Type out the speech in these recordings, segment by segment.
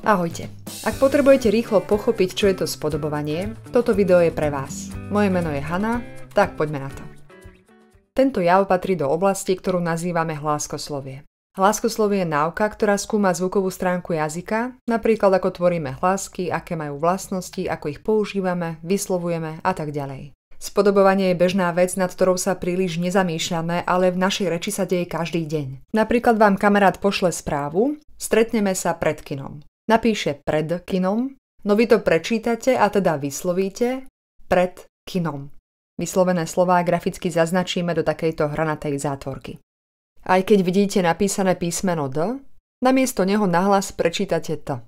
Ahojte. Ak potrebujete rýchlo pochopiť, čo je to spodobovanie, toto video je pre vás. Moje meno je Hanna, tak poďme na to. Tento jav patrí do oblasti, ktorú nazývame hláskoslovie. Hláskoslovie je náuka, ktorá skúma zvukovú stránku jazyka, napríklad ako tvoríme hlásky, aké majú vlastnosti, ako ich používame, vyslovujeme a tak ďalej. Spodobovanie je bežná vec, nad ktorou sa príliš nezamýšľame, ale v našej reči sa deje každý deň. Napríklad vám kamarát pošle správu, stretneme sa pred kinom. Napíše pred kinom, no vy to prečítate a teda vyslovíte pred kinom. Vyslovené slová graficky zaznačíme do takejto hranatej zátvorky. Aj keď vidíte napísané písmeno D, namiesto neho nahlas prečítate T.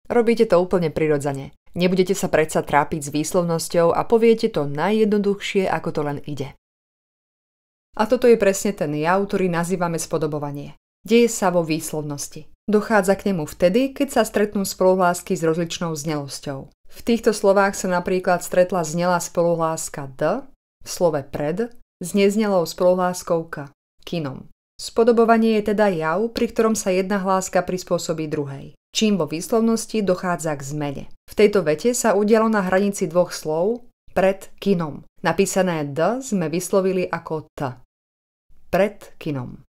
Robíte to úplne prirodzene. Nebudete sa predsa trápiť s výslovnosťou a poviete to najjednoduchšie, ako to len ide. A toto je presne ten jav, ktorý nazývame spodobovanie. Deje sa vo výslovnosti. Dochádza k nemu vtedy, keď sa stretnú spoluhlásky s rozličnou znelosťou. V týchto slovách sa napríklad stretla znelá spoluhláska D v slove pred s neznelou spoluhláskou K, kinom. Spodobovanie je teda jav, pri ktorom sa jedna hláska prispôsobí druhej, čím vo výslovnosti dochádza k zmene. V tejto vete sa udialo na hranici dvoch slov pred kinom. Napísané D sme vyslovili ako T. Pred kinom.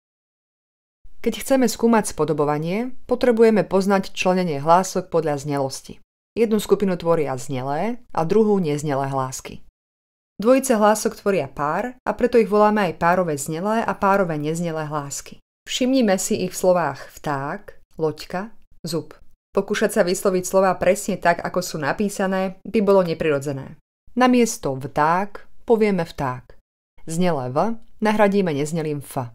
Keď chceme skúmať spodobovanie, potrebujeme poznať členenie hlások podľa znelosti. Jednu skupinu tvoria znelé a druhú neznelé hlásky. Dvojice hlások tvoria pár a preto ich voláme aj párové znelé a párové neznelé hlásky. Všimnime si ich v slovách vták, loďka, zub. Pokúšať sa vysloviť slová presne tak, ako sú napísané, by bolo neprirodzené. Namiesto vták povieme vták. Znelé v nahradíme neznelým f.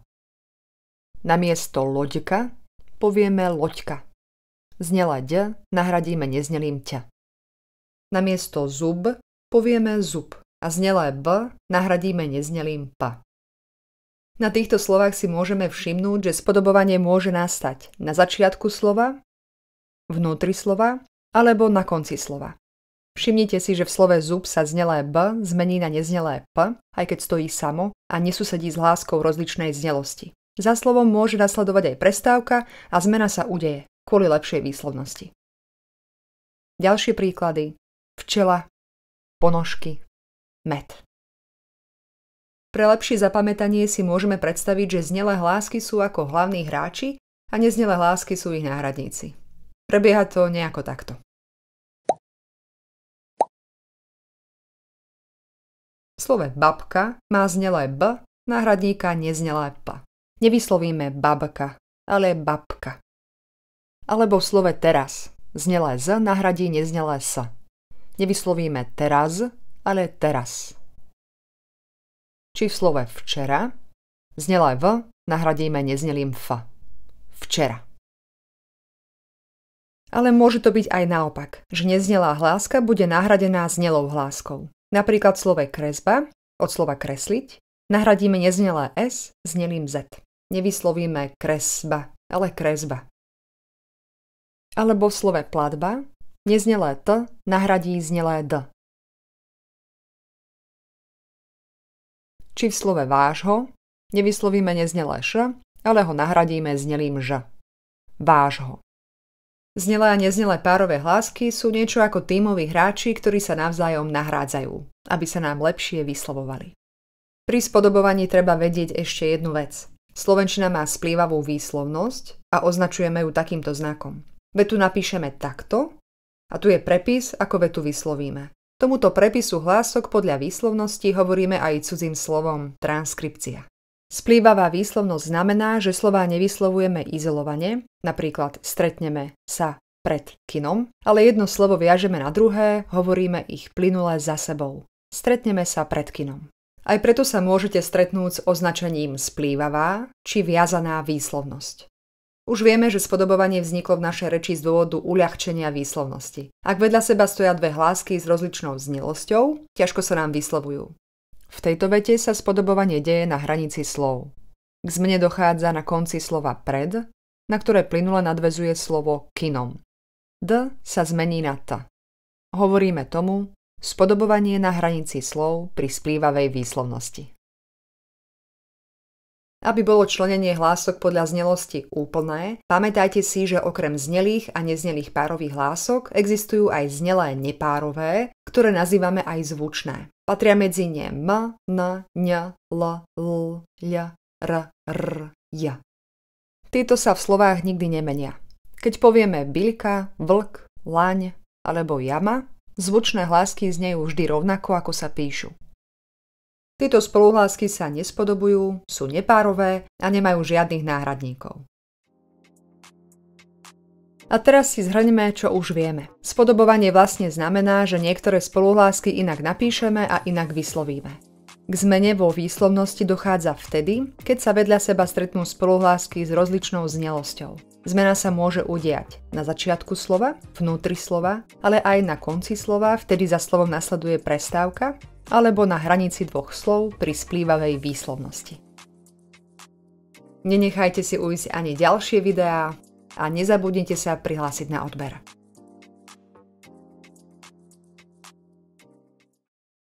Namiesto loďka povieme loďka. Znelé d nahradíme neznelým ť. Namiesto zub povieme zub a znelé b nahradíme neznelým p. Na týchto slovách si môžeme všimnúť, že spodobovanie môže nastať na začiatku slova, vnútri slova alebo na konci slova. Všimnite si, že v slove zub sa znelé b zmení na neznelé p, aj keď stojí samo a nesusedí s hláskou rozličnej znelosti. Za slovom môže nasledovať aj prestávka a zmena sa udeje kvôli lepšej výslovnosti. Ďalšie príklady: včela, ponožky, med. Pre lepšie zapamätanie si môžeme predstaviť, že znelé hlásky sú ako hlavní hráči a neznelé hlásky sú ich náhradníci. Prebieha to nejako takto. V slove babka má znelé b náhradníka neznelé p. Nevyslovíme babka, ale babka. Alebo v slove teraz znelé z nahradí neznelé s. Nevyslovíme teraz, ale teraz. Či v slove včera znelé v nahradíme neznelým f. Včera. Ale môže to byť aj naopak, že neznelá hláska bude nahradená znelou hláskou. Napríklad v slove kresba, od slova kresliť, nahradíme neznelé s znelým z. Nevyslovíme kresba, ale kresba. Alebo v slove platba neznelé t nahradí znelé d. Či v slove vášho nevyslovíme neznelé š, ale ho nahradíme znelým ž. Vášho. Znelé a neznelé párové hlásky sú niečo ako tímoví hráči, ktorí sa navzájom nahrádzajú, aby sa nám lepšie vyslovovali. Pri spodobovaní treba vedieť ešte jednu vec. Slovenčina má splývavú výslovnosť a označujeme ju takýmto znakom. Vetu napíšeme takto a tu je prepis, ako vetu vyslovíme. Tomuto prepisu hlások podľa výslovnosti hovoríme aj cudzým slovom transkripcia. Splývavá výslovnosť znamená, že slová nevyslovujeme izolovane, napríklad stretneme sa pred kinom, ale jedno slovo viažeme na druhé, hovoríme ich plynule za sebou. Stretneme sa pred kinom. Aj preto sa môžete stretnúť s označením splývavá či viazaná výslovnosť. Už vieme, že spodobovanie vzniklo v našej reči z dôvodu uľahčenia výslovnosti. Ak vedľa seba stoja dve hlásky s rozličnou znelosťou, ťažko sa nám vyslovujú. V tejto vete sa spodobovanie deje na hranici slov. K zmene dochádza na konci slova pred, na ktoré plynule nadväzuje slovo kinom. D sa zmení na t. Hovoríme tomu spodobovanie na hranici slov pri splývavej výslovnosti. Aby bolo členenie hlások podľa znelosti úplné, pamätajte si, že okrem znelých a neznelých párových hlások existujú aj znelé nepárové, ktoré nazývame aj zvučné. Patria medzi ne m, n, ň, l, l, ľ, r, r, j. Tieto sa v slovách nikdy nemenia. Keď povieme byľka, vlk, laň alebo jama, zvučné hlásky znejú vždy rovnako, ako sa píšu. Tieto spoluhlásky sa nespodobujú, sú nepárové a nemajú žiadnych náhradníkov. A teraz si zhrňme, čo už vieme. Spodobovanie vlastne znamená, že niektoré spoluhlásky inak napíšeme a inak vyslovíme. K zmene vo výslovnosti dochádza vtedy, keď sa vedľa seba stretnú spoluhlásky s rozličnou znelosťou. Zmena sa môže udiať na začiatku slova, vnútri slova, ale aj na konci slova, vtedy za slovom nasleduje prestávka, alebo na hranici dvoch slov pri splývavej výslovnosti. Nenechajte si ujsť ani ďalšie videá a nezabudnite sa prihlásiť na odber.